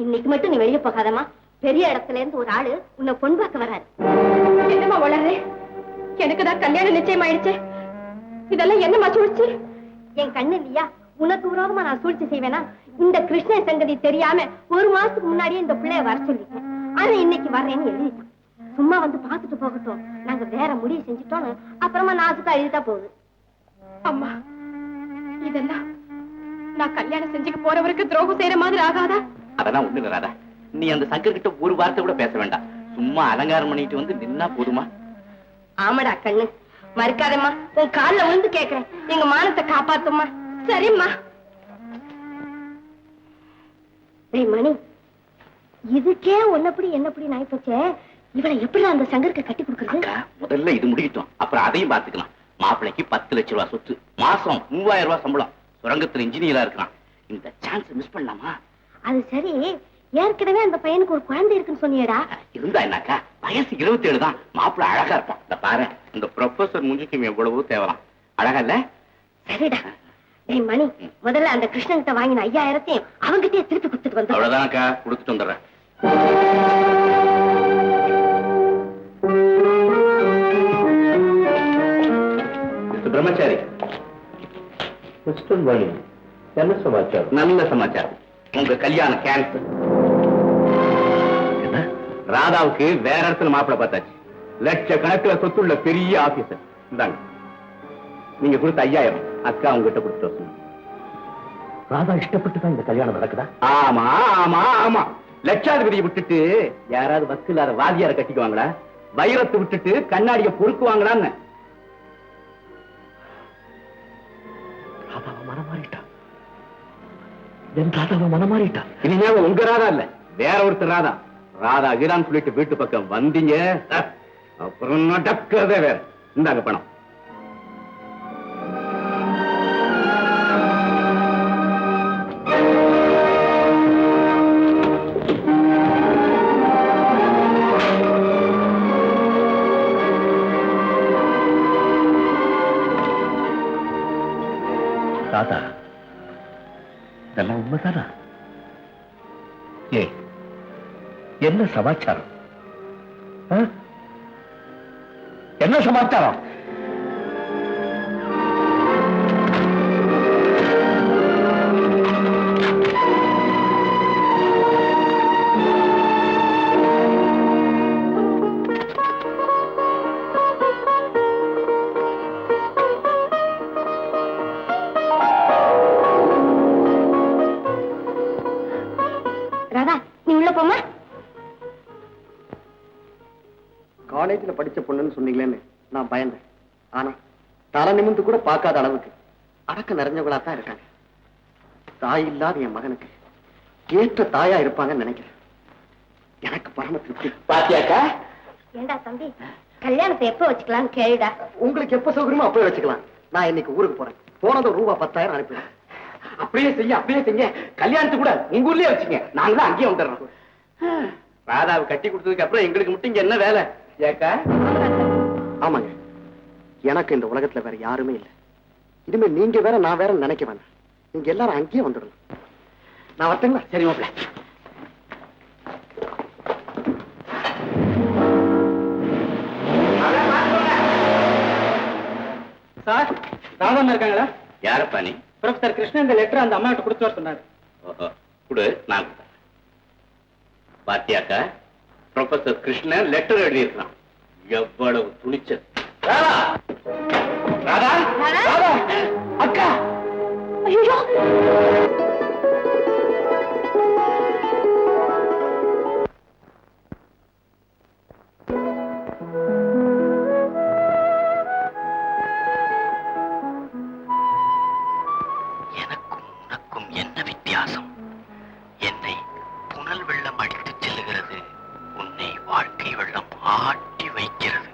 இன்னைக்கு மட்டும் நீ வெளியே போகாதம்மா. பெரிய இடத்துல இருந்து ஒரு ஆளு உன்னை பொன் பார்க்க வராரு. என்னம்மா வளர்ற? எனக்குதான் கல்யாணம் நிச்சயம் ஆயிடுச்சு. இதெல்லாம் என்னம்மா சூழ்ச்சி? என் கண்ணு இல்லையா? உனக்கு விரோதமா நான் சூழ்ச்சி செய்வேனா? இந்த கிருஷ்ணன் சங்கதி தெரியாம ஒரு மாசத்துக்கு முன்னாடியே இந்த பிள்ளைய வர சொல்லிட்டேன். ஆனா இன்னைக்கு வர்றேன்னு எழுதிட்டான். சும்மா வந்து பாத்துட்டு போகட்டும், நாங்க வேற முடிவு செஞ்சுட்டோம்னு அப்புறமா நாசுக்கா எழுதிட்டா போகுது. அம்மா, இதெல்லாம் நான் கல்யாணம் செஞ்சுக்க போறவருக்கு துரோகம் செய்யற மாதிரி ஆகாதா? அதெல்லாம் ஒண்ணு இல்ல. நீ அந்த சங்கர் கிட்ட ஒரு வார்த்தை கூட பேச வேண்டாம். சும்மா அலங்காரம் பண்ணிட்டு வந்து நின்னா போதுமா? ஆமாடா கண்ணு, மறுக்காதம்மா. உன் கால்ல விழுந்து கேக்குறேன், எங்க மானத்தை காப்பாத்துமா. சரிம்மா. மணி, இதுக்கே ஒன்னப்படி என்னப்படி நாய்ப்பச்சே. இவளை எப்படி அந்த சங்கருக்கு கட்டி கொடுக்கறது? முதல்ல இது முடிக்கட்டும், அப்புறம் அதையும் பாத்துக்கலாம். மாப்பிள்ளைக்கு 10 லட்சம் ரூபாய் சொத்து, மாசம் 3000 ரூபாய் சம்பளம், சுரங்கத்துல இன்ஜினியரா இருக்கான். இந்த சான்ஸ் மிஸ் பண்ணலாமா? அது சரி, ஏற்கனவே அந்த பையனுக்கு ஒரு குழந்தை இருக்குன்னு சொன்னியடா. இருந்தா என்னக்கா, வயசு 27 தான். மாப்பிள்ளை அழகா இருப்பான். இந்த பாரு, இந்த ப்ரொஃபசர் முஞ்சுக்கு எவ்வளவோ தேவலாம். அழகா இல்ல? சரிடா. மணி, முதல்ல அந்த கிருஷ்ணன்கிட்ட வாங்கின 5000 அவங்கிட்டே திருப்பி கொடுத்துட்டு வந்து. அவ்வளவுதான்க்கா, கொடுத்துட்டு வந்துடுறேன். பிரம்மச்சாரி, என்ன சமாச்சாரம்? நல்ல சமாச்சாரம். உங்க கல்யாணம் கேன்சல். ராதாவுக்கு வேற இடத்துல மாப்பிள்ளை பார்த்தாச்சு. லட்சக்கணக்கில் சொத்துள்ள பெரிய ஆபீசர். இந்தாங்க, நீங்க கொடுத்த 5000 அக்கா உங்ககிட்ட கொடுத்துட்டு. ராதா இஷ்டப்பட்டு தான் இந்த கல்யாணம் நடக்குதா? ஆமா ஆமா ஆமா. லட்சாதிபதியை விட்டுட்டு யாராவது வக்கீலார வாதியார கட்டிக்குவாங்களா? வைரத்தை விட்டுட்டு கண்ணாடிய பொறுக்குவாங்களான்னு. ராதாவை மனமாறிட்டா. என் ராதாவை மனமாறிட்டா. இனிமே உங்க ராதா இல்ல, வேற ஒருத்தர் ராதா. ராதா கீரான்னு சொல்லிட்டு வீட்டு பக்கம் வந்தீங்க, அப்புறம் நடக்கிறதே வேற. இந்தாங்க பணம். ராதா, இதெல்லாம் உண்மைதானா? என்ன சமாச்சாரம்? என்ன சமாச்சாரம்? காலேஜ்ல படிச்ச பொண்ணுன்னு சொன்னீங்களேன்னு நான் பயந்தேன். ஆனா தலை நிமிந்து கூட பார்க்காத அளவுக்கு அடக்க நிறைஞ்சவங்களா தான் இருக்காங்க. தாய் இல்லாத என் மகனுக்கு ஏற்ற தாயா இருப்பாங்கன்னு நினைக்கிறேன். எனக்கு பரம திருப்தி. பாத்தியாக்கா? ஏண்டா தம்பி, கல்யாணத்தை எப்ப வச்சுக்கலாம்னு கேளுடா. உங்களுக்கு எப்ப சௌகரியமோ அப்பவே வச்சுக்கலாம். நான் இன்னைக்கு ஊருக்கு போறேன். போனதும் ரூபா 10,000 அனுப்பிடுறேன். அப்படியே செய்ய, அப்படியே செய்ய. கல்யாணத்து கூட உங்க ஊர்லயே வச்சுங்க, நாங்களும் அங்கேயே வந்துடுறோம். ராதாவை கட்டி கொடுத்ததுக்கு அப்புறம் எங்களுக்கு மட்டும் இங்க என்ன வேலை? ஏக்கா? ஆமாங்க, எனக்கு இந்த உலகத்துல வேற யாருமே இல்லை. இனிமே நீங்க வேற நான் வேற நினைக்க வேண்டாம். நீங்க எல்லாரும் அங்கேயே வந்துடணும். நான் வரட்டுங்களா? சரி மாப்பிள்ள. சார், ராதா இருக்காங்களா? யாரப்பா நீ? ப்ரொஃபசர் கிருஷ்ணன் இந்த லெட்டர் அந்த அம்மா கிட்ட கொடுத்து வர சொன்னார். ஓஹோ, குடு, நான் பாத்தியாக்கா? ப்ரொஃபசர் கிருஷ்ணன் லெட்டர் எழுதியிருக்கான். எவ்வளவு துணிச்சல்! ராதா, ராதா, ராதா, அக்கா! ஐயோ! எனக்கும் உனக்கும் என்ன வித்தியாசம்? என்னை புனல் வெள்ளம் அடித்து செல்லுகிறது, உன்னை வாழ்க்கை வெள்ளம் ஆட்டி வைக்கிறது.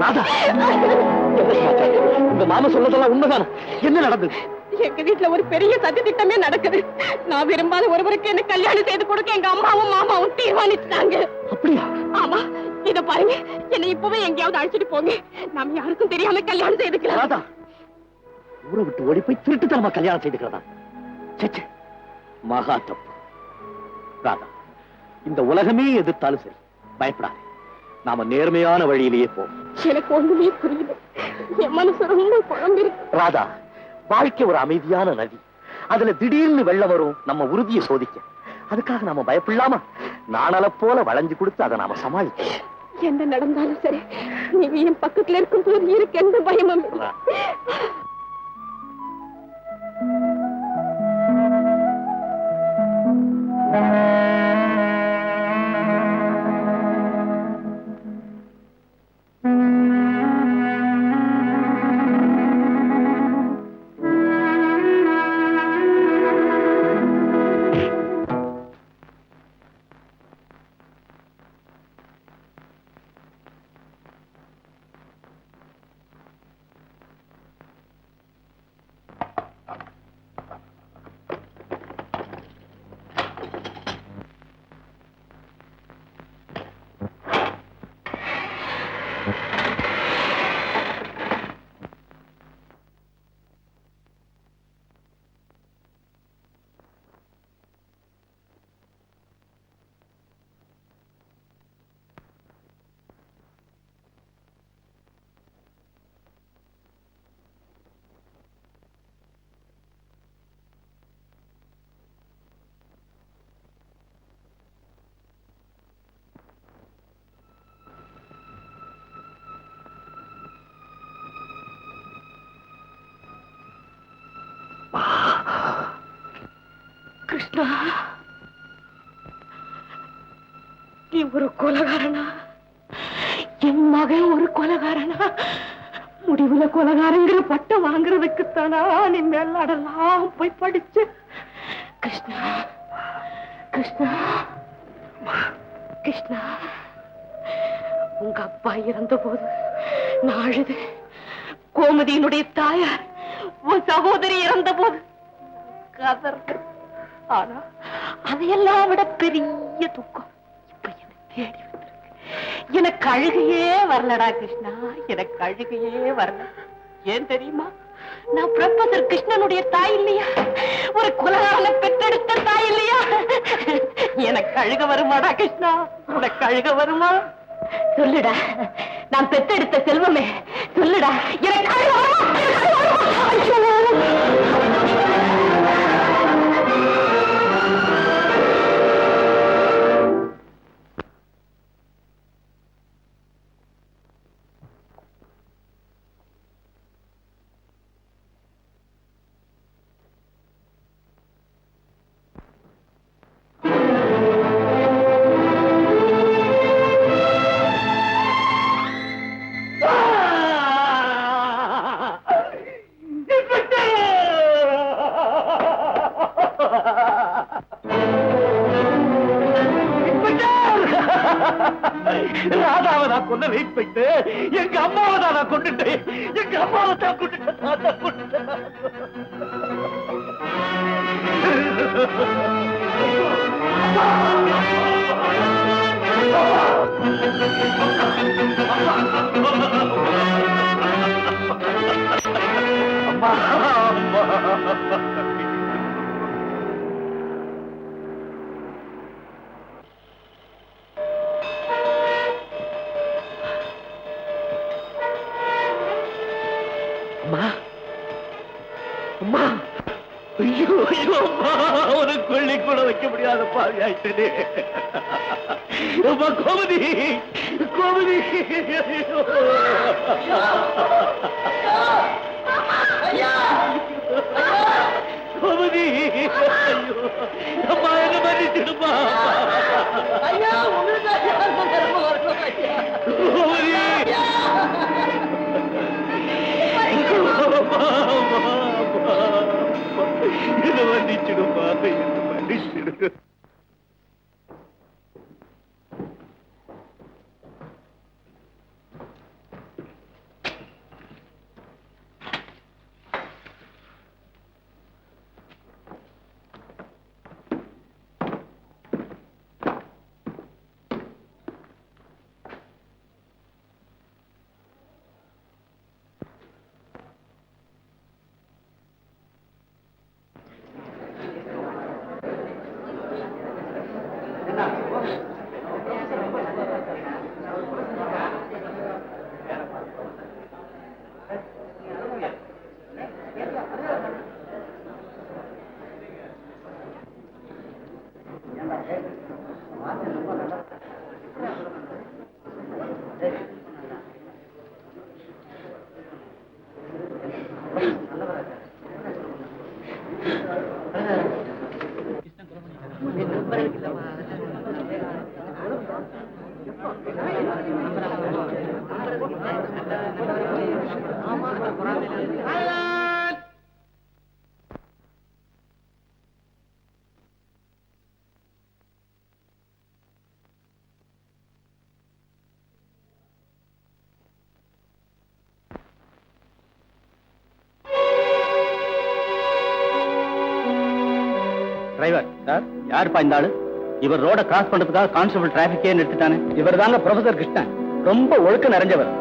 ராதா, உங்க மாமா சொல்லதெல்லாம் உண்மைதானா? என்ன நடந்தது? எங்க வீட்டுல ஒரு பெரிய சதி திட்டமே நடக்குது. நான் விரும்பாத ஒருவருக்கு என்ன கல்யாணம் செய்து கொடுக்க எங்க அம்மாவும் மாமாவும் தீர்மானிச்சுட்டாங்க. அப்படியா? ஆமா, இத பாருங்க, என்னை இப்பவே எங்கேயாவது அழைச்சிட்டு போங்க. நாம யாருக்கும் தெரியாம கல்யாணம் செய்துக்கலாம். ராதா, ஊரை விட்டு ஓடி போய் திருட்டுத்தனமா கல்யாணம் செய்துக்கிறதா? சே, மகா தப்பு. ராதா, இந்த உலகமே எதிர்த்தாலும் சரி, பயப்படாது. நாம நேர்மையான வழியிலேயே போவோம். எனக்கு ஒண்ணுமே புரியல. என் மனசு ரொம்ப குழம்பிருக்கு. ராதா, வாழ்க்கை ஒரு அமைதியான நதி. அதுல திடீர்னு வெள்ளம் வரும். நம்ம உறுதியை சோதிக்க. அதுக்காக நாம பயப்படலாமா? நாணல போல வளைஞ்சு கொடுத்து அதை நாம சமாளிக்க. என்ன நடந்தாலும் சரி, நீங்க என் பக்கத்துல இருக்கும் போது எனக்கு எந்த பயமும் இல்லை. கிருஷ்ணா, நீ ஒரு கொலைகாரனா? என் மகன் ஒரு கொலைகாரனா? முடிவுல கொலைகாரங்கிற பட்டம் வாங்குறதுக்குத்தானா நீ மேலாடெல்லாம் போய் படிச்ச? கிருஷ்ணா, கிருஷ்ணா, கிருஷ்ணா, உங்க அப்பா இறந்த போது நான் அழுது. கோமதியினுடைய தாயார் உன் சகோதரி இறந்த போது கதறது. ஆனா அதையெல்லாம் விட பெரிய துக்கம் இப்ப எனக்கு தேடி வந்திருக்கு. எனக்கு அழுகையே வரலடா கிருஷ்ணா, எனக்கு அழுகையே வரல. ஏன் தெரியுமா? நான் ப்ரொஃபசர் கிருஷ்ணனுடைய தாய் இல்லையா? ஒரு கொலைகாரனை பெற்றெடுத்த தாய் இல்லையா? எனக்கு அழுக வருமாடா கிருஷ்ணா? உனக்கு அழுக வருமா? சொல்லுடா, நான் பெற்றெடுத்த செல்வமே, சொல்லுடா, எனக்கு அழுக வருமா? ராதாவை நான் கொண்டு வெயிட் போயிட்டு எங்க அம்மாவை தான் நான் கொண்டுட்டேன். எங்க அம்மாவை தான் கொண்டுட்டேன். அம்மா, அம்மா, அம்மா, ஐயோ ஐயோ அம்மா, ஒரு கொள்ளை கூட வைக்க முடியாத பாவி ஆயிட்டே. அம்மா, கோமதி, கோமதி, கோமதி, ஐயோ அம்மா, என்ன மன்னிச்சிடுமா? என்ன மன்னிச்சிடுமா? என்ன மன்னிச்சிடு. டிரைவர் சார், யாருப்பா இந்த ஆளு? இவர் ரோட கிராஸ் பண்றதுக்காக கான்ஸ்டபிள் டிராபிக்கே நிறுத்திட்டானே. இவர் தாங்க ப்ரொஃபசர் கிருஷ்ணன். ரொம்ப ஒழுக்க நிறைஞ்சவர்,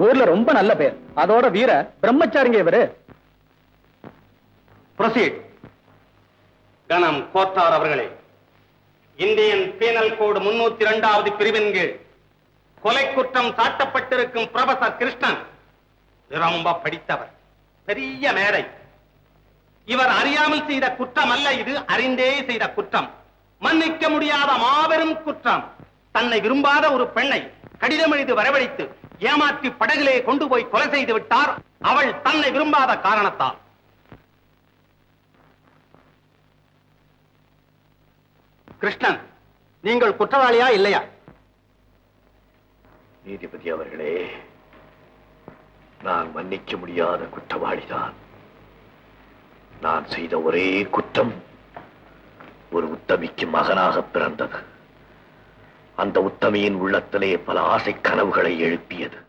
ஊர்ல ரொம்ப நல்ல பேர். அதோட வீர பிரம்மச்சாரிங்க இவரு. ப்ரொசீட். கணம் கோத்தார் அவர்களே, இந்தியன் பீனல் கோடு 302வது பிரிவின் கீழ் கொலை குற்றம் சாட்டப்பட்டிருக்கும் ப்ரொஃபசர் கிருஷ்ணன் ரொம்ப படித்தவர், பெரிய மேடை. இவர் அறியாமல் செய்த குற்றம் அல்ல, இது அறிந்தே செய்த குற்றம், மன்னிக்க முடியாத மாபெரும் குற்றம். தன்னை விரும்பாத ஒரு பெண்ணை கடிதம் எழுதி வரவழைத்து ஏமாற்றி படகிலே கொண்டு போய் கொலை செய்து விட்டார், அவள் தன்னை விரும்பாத காரணத்தால். கிருஷ்ணன், நீங்கள் குற்றவாளியா இல்லையா? நீதிபதி அவர்களே, நான் மன்னிக்க முடியாத குற்றவாளிதான். நான் செய்த ஒரே குற்றம் ஒரு உத்தமிக்கு மகனாக பிறந்தது. அந்த உத்தமியின் உள்ளத்திலே பல ஆசை கனவுகளை எழுப்பியது.